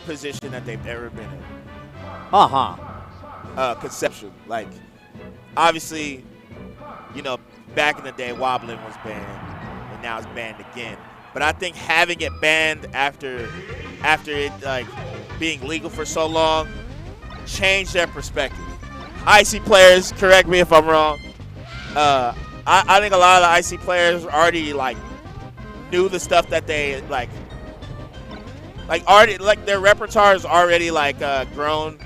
position that they've ever been in. Conceptually. Like, obviously, you know, back in the day, wobbling was banned, and now it's banned again. But I think having it banned after it, like, being legal for so long changed their perspective. IC players, correct me if I'm wrong. I think a lot of the IC players already, like, knew the stuff that they, like already, like, their repertoire is already, like, grown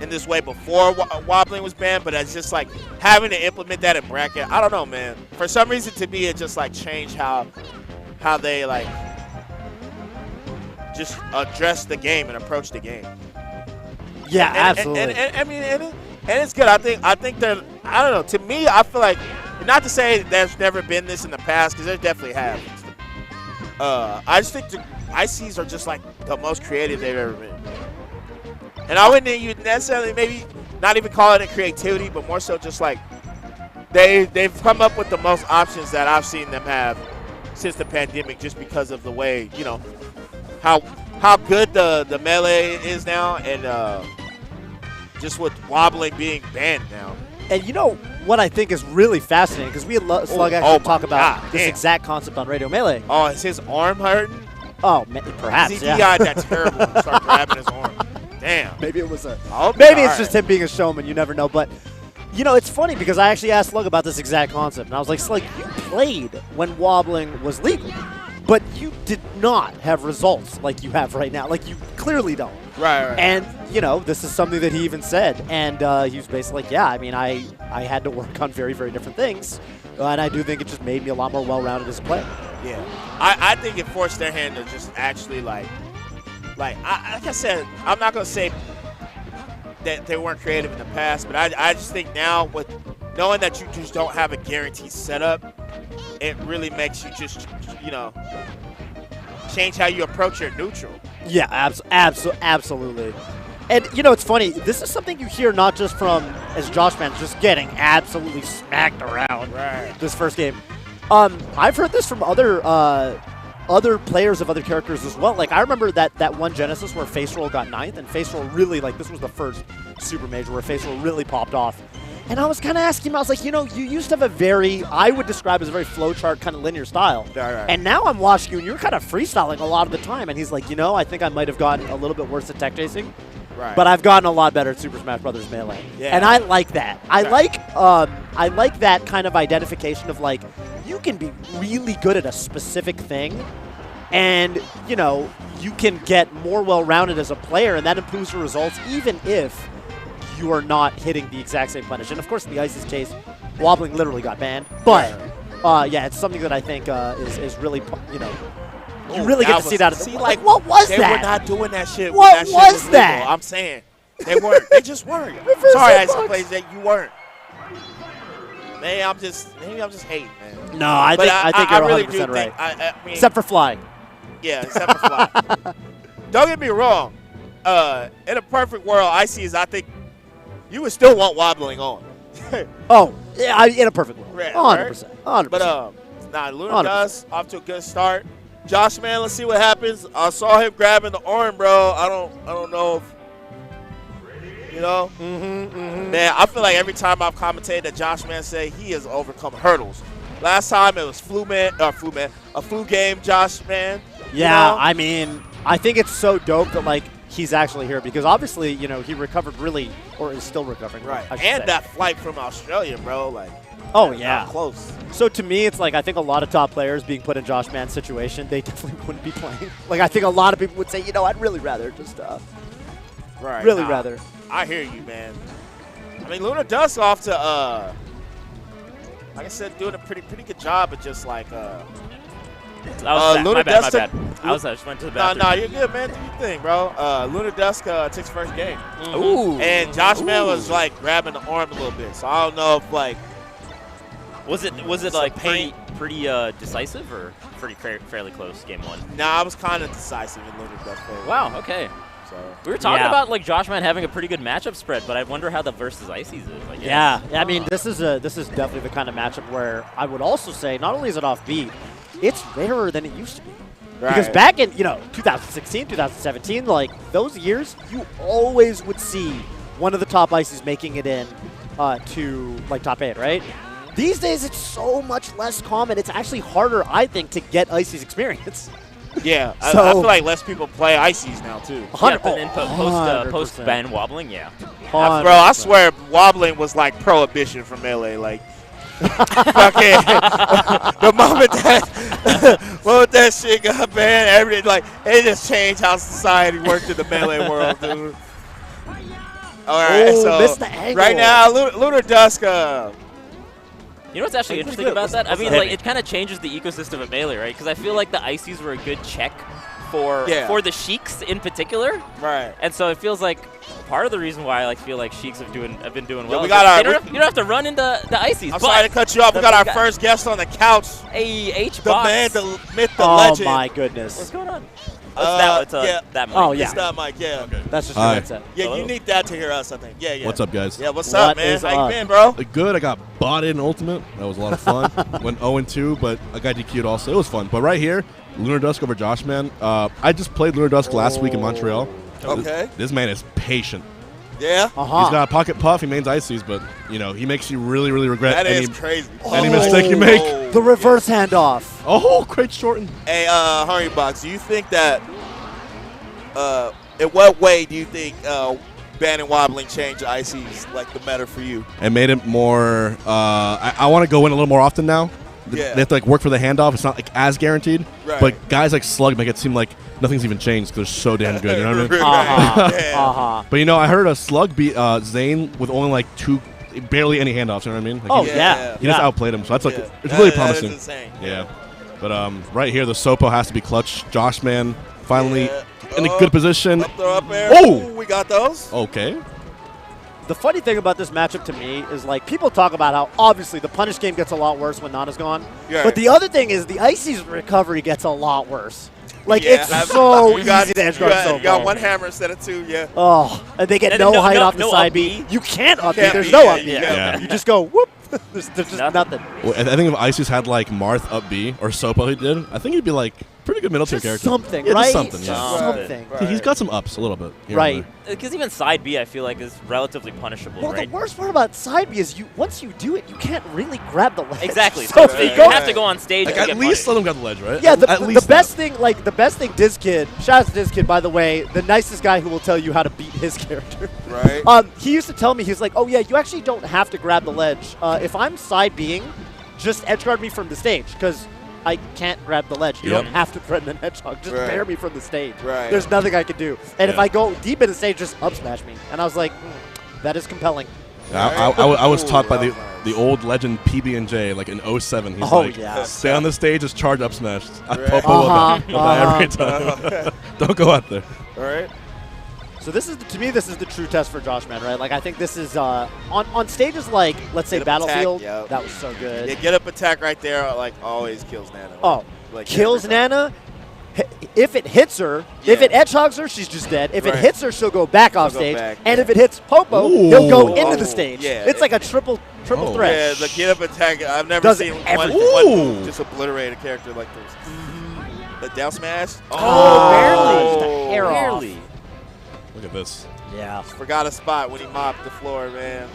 in this way before wobbling was banned, but it's just, like, having to implement that in bracket, I don't know, man. For some reason, to me, it just, like, changed how they, like, just address the game and approach the game. Yeah, absolutely. And I mean, and it's good. I think they're, I don't know, to me, I feel like, not to say there's never been this in the past, because there definitely have. I just think the ICs are just, like, the most creative they've ever been. And I wouldn't even necessarily maybe not even call it a creativity, but more so just, like, they've come up with the most options that I've seen them have since the pandemic, just because of the way, you know, how good the melee is now, and just with wobbling being banned now. And you know what I think is really fascinating, because we had Slug actually talk about this exact concept on Radio Melee. Oh, is his arm hurting? Oh, perhaps, he got that terrible and start grabbing his arm. Damn. Maybe it was maybe it's just him being a showman. You never know. But, you know, it's funny because I actually asked Slug about this exact concept. And I was like, Slug, you played when wobbling was legal, but you did not have results like you have right now. Like, you clearly don't. Right. And, you know, this is something that he even said. And he was basically like, yeah, I mean, I had to work on very, very different things. And I do think it just made me a lot more well-rounded as a player. Yeah. I think it forced their hand to just actually, like I said, I'm not going to say that they weren't creative in the past, but I just think now, with knowing that you just don't have a guaranteed setup, it really makes you just, you know, change how you approach your neutral. Yeah, absolutely. And, you know, it's funny. This is something you hear not just from, as Joshman, just getting absolutely smacked around this first game. I've heard this from other players of other characters as well. Like, I remember that one Genesis where Face Roll got 9th, and Face Roll really, like, this was the first Super Major where Face Roll really popped off. And I was kind of asking him, I was like, you know, you used to have a very, I would describe as a very flowchart kind of linear style. Right. And now I'm watching you, and you're kind of freestyling a lot of the time. And he's like, you know, I think I might have gotten a little bit worse at tech chasing. Right. But I've gotten a lot better at Super Smash Bros. Melee. Yeah. And I like that. I like that kind of identification of, like, you can be really good at a specific thing, and, you know, you can get more well-rounded as a player, and that improves your results even if you are not hitting the exact same punish. And, of course, in the Ice's case, wobbling literally got banned. But, yeah, it's something that I think is really, you know, you really get to see that. See, like, what was that? They were not doing that shit. What that was shit that? Legal. I'm saying. They weren't. They just weren't. Sorry, I plays that you weren't. Maybe I'm just hating, man. No, I think you're 100% really do right. I mean, except for flying. Yeah, except for flying. Don't get me wrong. In a perfect world, I think you would still want wobbling on. Oh, yeah, in a perfect world. 100%. 100%. But Lunar Dusk off to a good start. Joshman, let's see what happens. I saw him grabbing the arm, bro. I don't know if, you know. Man, I feel like every time I've commentated that Joshman say he has overcome hurdles. Last time it was a flu game, Joshman. Yeah, you know? I mean, I think it's so dope that, like, he's actually here because obviously, you know, he recovered really, or is still recovering. Right. I should And say. that flight from Australia, bro. Like, oh, yeah. Close. So to me, it's like I think a lot of top players being put in Josh Mann's situation, they definitely wouldn't be playing. Like, I think a lot of people would say, you know, I'd really rather just, rather. I hear you, man. I mean, Lunar Dusk off to, like I said, doing a pretty good job of just like, my bad. I just went to the bathroom. No, you're good, man. Do your thing, bro. Lunar Dusk takes first game. Ooh. And Joshman was like grabbing the arm a little bit, so I don't know if like. Was it like pretty decisive or pretty fairly close game one? Nah, I was kind of decisive in Lunar Dusk. Wow. Okay. So we were talking about like Joshman having a pretty good matchup spread, but I wonder how the versus Ices is. I guess. Yeah. I mean, this is definitely the kind of matchup where I would also say not only is it offbeat, it's rarer than it used to be. Because back in 2016, 2017, like those years, you always would see one of the top ices making it in to like top 8, right? These days, it's so much less common. It's actually harder, I think, to get ices experience. Yeah, So, I feel like less people play ices now too. Yeah, but then post-ban wobbling, yeah. Bro, I swear, wobbling was like prohibition for Melee. Like, fucking, the moment that shit got banned, everything, like, it just changed how society worked in the Melee world, dude. All right, so missed the angle. right now, Lunar Dusk. You know what's actually interesting about that? I mean, like, it kind of changes the ecosystem of Melee, right? Because I feel like the Ices were a good check for the Sheiks in particular. Right. And so it feels like part of the reason why I feel like Sheiks have been doing well. We got you don't have to run into the Ices. I'm sorry to cut you off. We got our first guest on the couch. H-Box. The man, the myth, the oh legend. Oh my goodness. What's going on? That mic. Oh, yeah. It's that mic, yeah. Okay. That's just your headset. Yeah, Hello? you need that to hear us, I think. Yeah, yeah. What's up, guys? Yeah, what's up, man? is How up? you been, bro? Good. I got bought in Ultimate. That was a lot of fun. Went 0-2, but I got DQ'd also. It was fun. But right here, Lunar Dusk over Joshman. I just played Lunar Dusk last week in Montreal. Okay. This man is patient. Yeah? He's got a pocket puff. He mains Ices, but, he makes you really, really regret That any, is crazy. any mistake you make. The reverse handoff. Oh, great shorten. Hey, Hurrybox, do you think that, in what way do you think banning wobbling changed Ices, like the meta for you? It made it more, I want to go in a little more often now. Yeah. They have to work for the handoff. It's not as guaranteed. Right. But guys like Slug make it seem like nothing's even changed because they're so damn good. You know what I mean? But I heard a Slug beat Zane with only barely any handoffs. You know what I mean? He just outplayed him. So that's it's really promising. That is insane. Yeah. But right here, the Sopo has to be clutch. Joshman finally in a good position. Up throw, up air. Oh! We got those. Okay. The funny thing about this matchup to me is people talk about how obviously the punish game gets a lot worse when Nana's gone. Yeah. But the other thing is the Icy's recovery gets a lot worse. It's so easy to edge guard Sopo. You got one hammer instead of two, yeah. Oh, and they get no height off the side B. You can't up B. There's no up B. You just go whoop. There's just nothing. Well, I think if Isis had Marth up B or Sopo he did, I think he'd be pretty good middle tier character. Something, yeah, right? Just something, yeah. Something. Right. He's got some ups a little bit. Right. Because even side B, I feel like, is relatively punishable, Well, right? the worst part about side B is once you do it, you can't really grab the ledge. Exactly. So You have to go on stage. and At get least punished. let him get the ledge, right? Yeah, at the least best thing, DizKid, shout out to DizKid, by the way, the nicest guy who will tell you how to beat his character. Right. He used to tell me, he's like, oh yeah, you actually don't have to grab the ledge. If I'm side B'ing, just edge guard me from the stage, because I can't grab the ledge. You don't have to threaten an hedgehog. Just bear me from the stage. Right. There's nothing I can do. And if I go deep in the stage, just up smash me. And I was like, that is compelling. I was taught by the old legend PB&J, in 07. He's stay on the stage, just charge up smash. Popo will die every time. Don't go out there. All right. So to me, this is the true test for Joshman, right? I think this is on stages let's say Battlefield. That was so good. Yeah, get up attack right there. Always kills Nana. Oh, kills Nana. If it hits her, if it edgehogs her, she's just dead. If it hits her, she'll go back off stage. And if it hits Popo, he'll go into the stage. Yeah, it's like a triple threat. Yeah, the get up attack. I've never seen one just obliterate a character like this. The down smash. Barely. Just a hair off. Barely. Look at this. Yeah. Forgot a spot when he mopped the floor, man.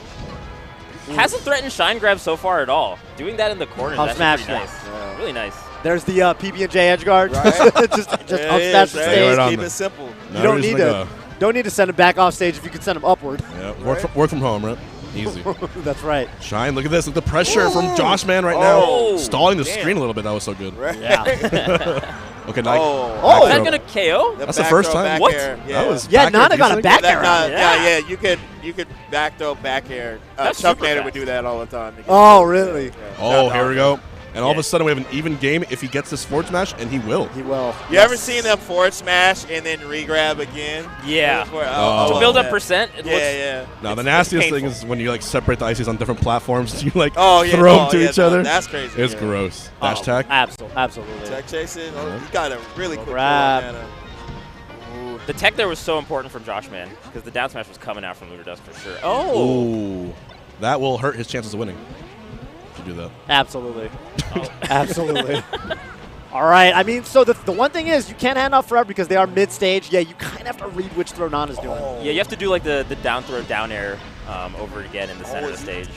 Hasn't threatened shine grab so far at all. Doing that in the corner is smash, pretty nice. Yeah. Really nice. There's the PB&J edge guard. Right. just up smash the stage. Right Keep it simple. You don't need to send him back off stage if you can send him upward. Yeah, work from home, right? Easy. That's right. Shine, look at this. Look at the pressure from Joshman right now. Stalling the screen a little bit. That was so good. Right. Yeah. Okay, now. Is that going to KO? That's the first time. What? Yeah. That was Nana got a back air. Yeah, you could back throw back air. Chuck Nader would do that all the time. Oh, really? Yeah. Oh, here we go. And all of a sudden we have an even game if he gets this forward smash, and he will. He will. You ever seen them forward smash and then re-grab again? Yeah. To build up percent? Yeah. No, the nastiest thing is when you separate the ices on different platforms. You throw them to each other. That's crazy. It's gross. Dash attack. Absolutely. Tech chasing. You got a really quick grab. The tech there was so important from Joshman because the down smash was coming out from Lunar Dusk for sure. Oh. That will hurt his chances of winning. To do that. Absolutely. Absolutely. All right. I mean, so the one thing is you can't hand off forever because they are mid-stage. Yeah, you kind of have to read which throw Nana's doing. Yeah, you have to do like the down throw, down air over again in the center of the stage.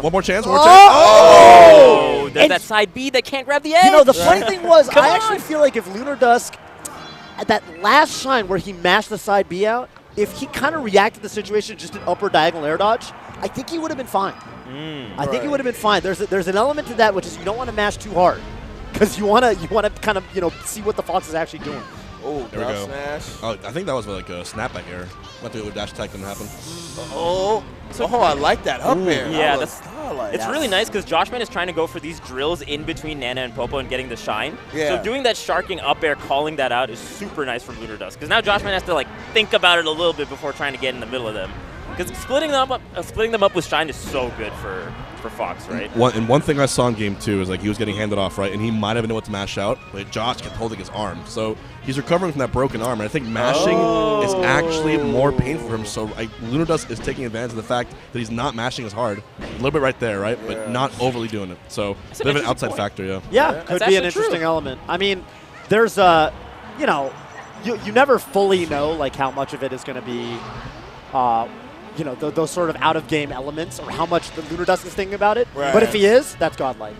One more chance. Oh! There's that side B that can't grab the edge. You know, the funny thing was, I actually feel like if Lunar Dusk, at that last shine where he mashed the side B out, if he kind of reacted to the situation just an upper diagonal air dodge, I think he would have been fine. I think he would have been fine. There's an element to that, which is you don't want to mash too hard because you want to kind of see what the Fox is actually doing. Oh, there we go. Smash. Oh, I think that was like a snapback error. Let the dash attack didn't happen. I like that up air. Yeah, it's really nice because Joshman is trying to go for these drills in between Nana and Popo and getting the shine. Yeah. So doing that sharking up air, calling that out is super nice from Lunar Dusk because now Joshman has to like think about it a little bit before trying to get in the middle of them. Because splitting them up with shine is so good for Fox, right? One thing I saw in game 2 is like he was getting handed off, right, and he might have been able to mash out, but Josh kept holding his arm. So he's recovering from that broken arm, and I think mashing is actually more painful for him. So Lunar Dusk is taking advantage of the fact that he's not mashing as hard. A little bit right there, right, but not overly doing it. So a bit of an outside factor, yeah. Yeah, could be an interesting element. I mean, there's you never fully know like how much of it is going to be those sort of out-of-game elements or how much the Lunar Dusk is thinking about it. Right. But if he is, that's godlike.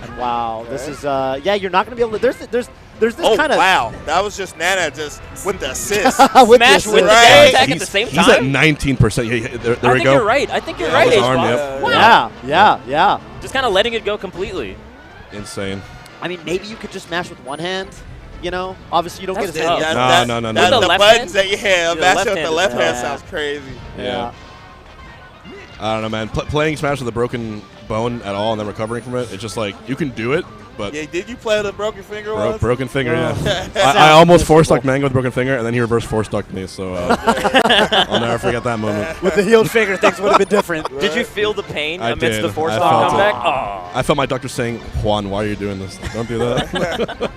And wow, this is, you're not going to be able to, there's this kind of. Oh, wow. That was just Nana just with the assist. Smash with the dash attack at the same time. He's at 19%. Yeah, there we go. I think you're right. I think you're right, H-Box. Wow. Yeah. Just kind of letting it go completely. Insane. I mean, maybe you could just mash with one hand. Obviously you don't get a tough. No. The buttons that you have, left with the hand left is hand tough. sounds crazy. Yeah. I don't know, man. Playing Smash with a broken bone at all and then recovering from it, it's just like, you can do it, but... Yeah, did you play with a broken finger once? Broken finger, yeah. I almost four-stuck Mango with a broken finger, and then he reverse four-stucked me, so I'll never forget that moment. With the healed finger, things would have been different. Right. Did you feel the pain I amidst did. the four-stock comeback? I felt my doctor saying, Juan, why are you doing this? Don't do that.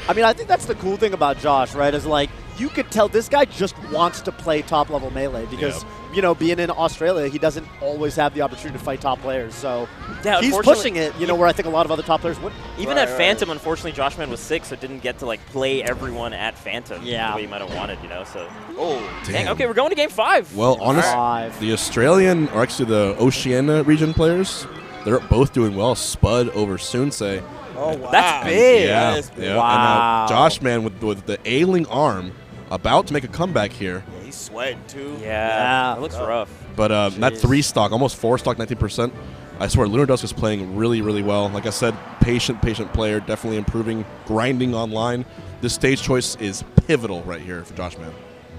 I mean, I think that's the cool thing about Josh, right, is like, you could tell this guy just wants to play top-level Melee because, being in Australia, he doesn't always have the opportunity to fight top players. So he's pushing it, where I think a lot of other top players wouldn't. Even at Phantom, unfortunately, Joshman was sick, so didn't get to, play everyone at Phantom the way you might have wanted, so. Oh, dang. Okay, we're going to Game 5. Well, honestly, the Australian, or actually the Oceania region players, they're both doing well. Spud over Sunsei. Oh, wow. That's big. Yeah. That is big. Wow. And now Joshman with the ailing arm about to make a comeback here. Yeah, he's sweating, too. Yeah. It looks rough. But that 3-stock, almost 4-stock, 19%. I swear, Lunar Dusk is playing really, really well. Like I said, patient player, definitely improving, grinding online. This stage choice is pivotal right here for Joshman.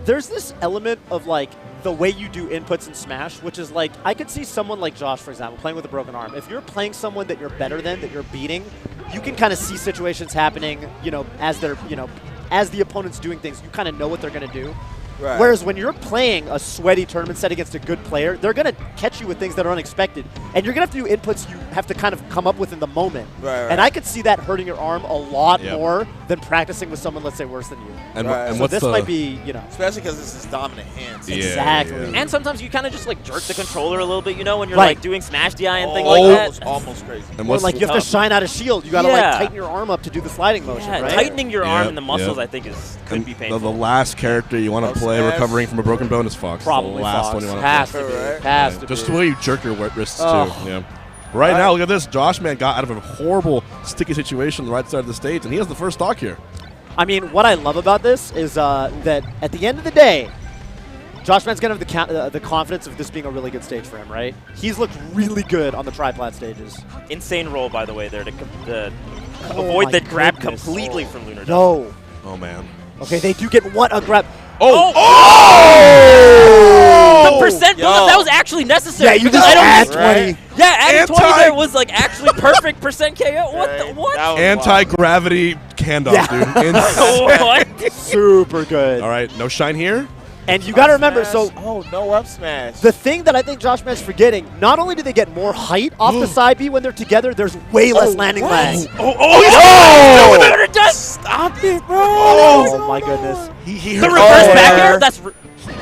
There's this element of, the way you do inputs in Smash, which is, I could see someone like Josh, for example, playing with a broken arm. If you're playing someone that you're better than, that you're beating, you can kind of see situations happening, as they're, as the opponent's doing things, you kind of know what they're going to do. Right. Whereas when you're playing a sweaty tournament set against a good player, they're going to catch you with things that are unexpected. And you're going to have to do inputs you have to kind of come up with in the moment. Right. And I could see that hurting your arm a lot more than practicing with someone, let's say, worse than you. And, and so this might be, Especially because this is dominant hands. Yeah, exactly. And sometimes you kind of just, jerk the controller a little bit, when you're, doing Smash DI and things like that. It's almost crazy. And or, you have to shine out a shield. You got to, tighten your arm up to do the sliding motion, right? Tightening your arm and the muscles, I think, could be painful. The last character you want to play recovering from a broken bone is Fox. Probably the last Fox. one you want Has to to play. be. Has to Just be. the way you jerk your wrists, too. Yeah. Right now, look at this. Joshman got out of a horrible, sticky situation on the right side of the stage, and he has the first stock here. I mean, what I love about this is that at the end of the day, Joshman's going to have the confidence of this being a really good stage for him, right? He's looked really good on the triplat stages. Insane roll, by the way, there to avoid the grab completely from Lunar Dusk. No. Oh, man. Okay, they do get a grab. Oh! The percent bonus, that was actually necessary. Yeah, you just add 20. Right? Yeah, adding 20 there was actually perfect percent KO. What? Anti-gravity handoff, dude. What? Super good. All right, no shine here. And you got to remember, no up smash. The thing that I think Joshman's forgetting, not only do they get more height off the side B when they're together, there's way less landing lag. Stop it, bro. Oh, my goodness. The reverse back air?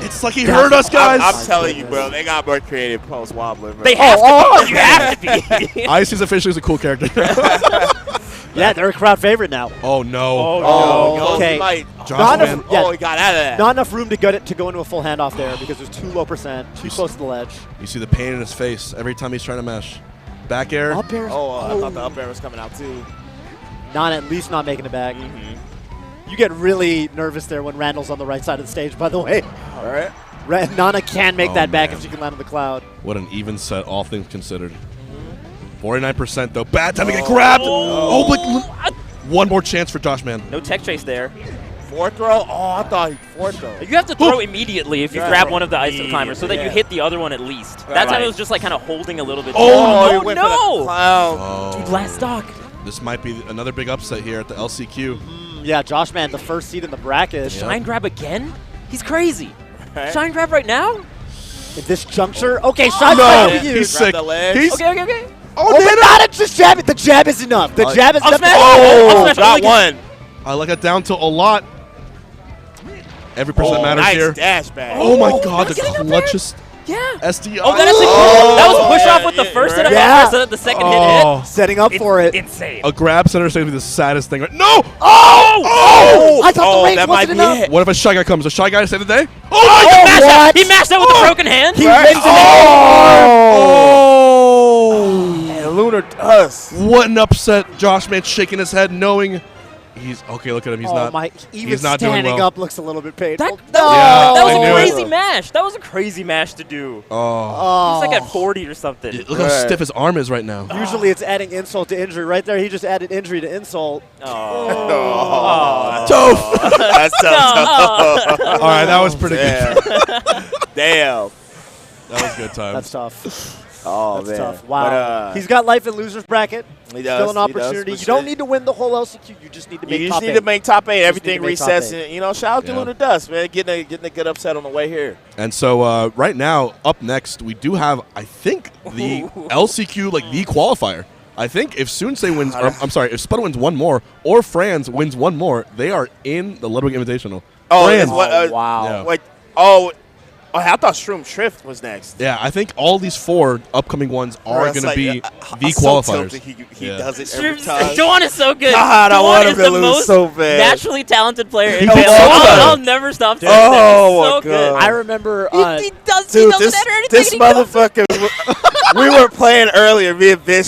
It's like he heard us, guys. I'm telling you, bro. They got more creative post-wobbling, bro. They have to be. You have to be. Icy's officially a cool character. Yeah, they're a crowd favorite now. Oh, no. Oh, okay. Joshman. Oh, he got out of that. Not enough room to go into a full handoff there because there's too low percent, too close to the ledge. You see the pain in his face every time he's trying to mesh. Back air. Up air. I thought the up air was coming out, too. At least not making it back. You get really nervous there when Randall's on the right side of the stage, by the way. All right. Nana can make that back if she can land on the cloud. What an even set, all things considered. 49% though. Bad time to get grabbed. But one more chance for Joshman. No tech trace there. Fourth throw? Oh, I thought he fourth throw. You have to throw immediately if you grab one of the ice climbers so that you hit the other one at least. That time it was just like kind of holding a little bit. Oh, no. Dude, last stock. This might be another big upset here at the LCQ. Yeah, Joshman, the first seed in the bracket. Shine grab again? He's crazy. Shine grab right now? At this juncture? Okay, Shine grab for you. He's sick. Okay. Oh, but not just jab it. The jab is enough. The jab is enough. Oh, got one. I like it down to a lot. Every percent matters nice here. Dash back. Oh my God, the clutchest Yeah. SDI. Oh, that was a push off with the first hit so that the second hit. Setting up for it. Insane. A grab center stage would be the saddest thing. No! I thought the range that wasn't might be enough. it. What if a Shy Guy comes? A Shy Guy to save the day? What? He mashed out with a broken hand. He ripped it. And Lunar Dusk. What an upset. Joshman shaking his head knowing he's okay. Look at him. He's not. Even he's not doing standing well. up looks a little bit painful. That was I a knew crazy it. mash. That was a crazy mash to do. Oh. He's like at 40 or something. Look how stiff his arm is right now. Usually it's adding insult to injury. Right there, he just added injury to insult. Tough. That's tough. All right, that was pretty good. Damn. That was good time. That's tough. Oh, That's man. tough. Wow. But, He's got life in loser's bracket. He does. Still an opportunity. You don't need to win the whole LCQ. You just need to make You top just need eight. to make top 8. You just Everything need to make top resets. eight. And, you know, shout out to Lunar Dusk, man. Getting a good upset on the way here. And so right now, up next, we do have, I think, the LCQ, like the qualifier. I think if Sunsei wins, if Spud wins one more, or Franz wins one more, they are in the Ludwig Invitational. Franz. Wow. Yeah. Wait, I thought Shroom Trift was next. Yeah, I think all these 4 upcoming ones are going to be the qualifiers. He does it every time. Dawn is so good. God, I want Dawn him is to the lose most so bad. naturally talented player in does Halo. so good. I'll never stop saying that. Oh, He's so my good. God. I remember. He doesn't enter anything. This motherfucker. We were playing earlier. Me and Vish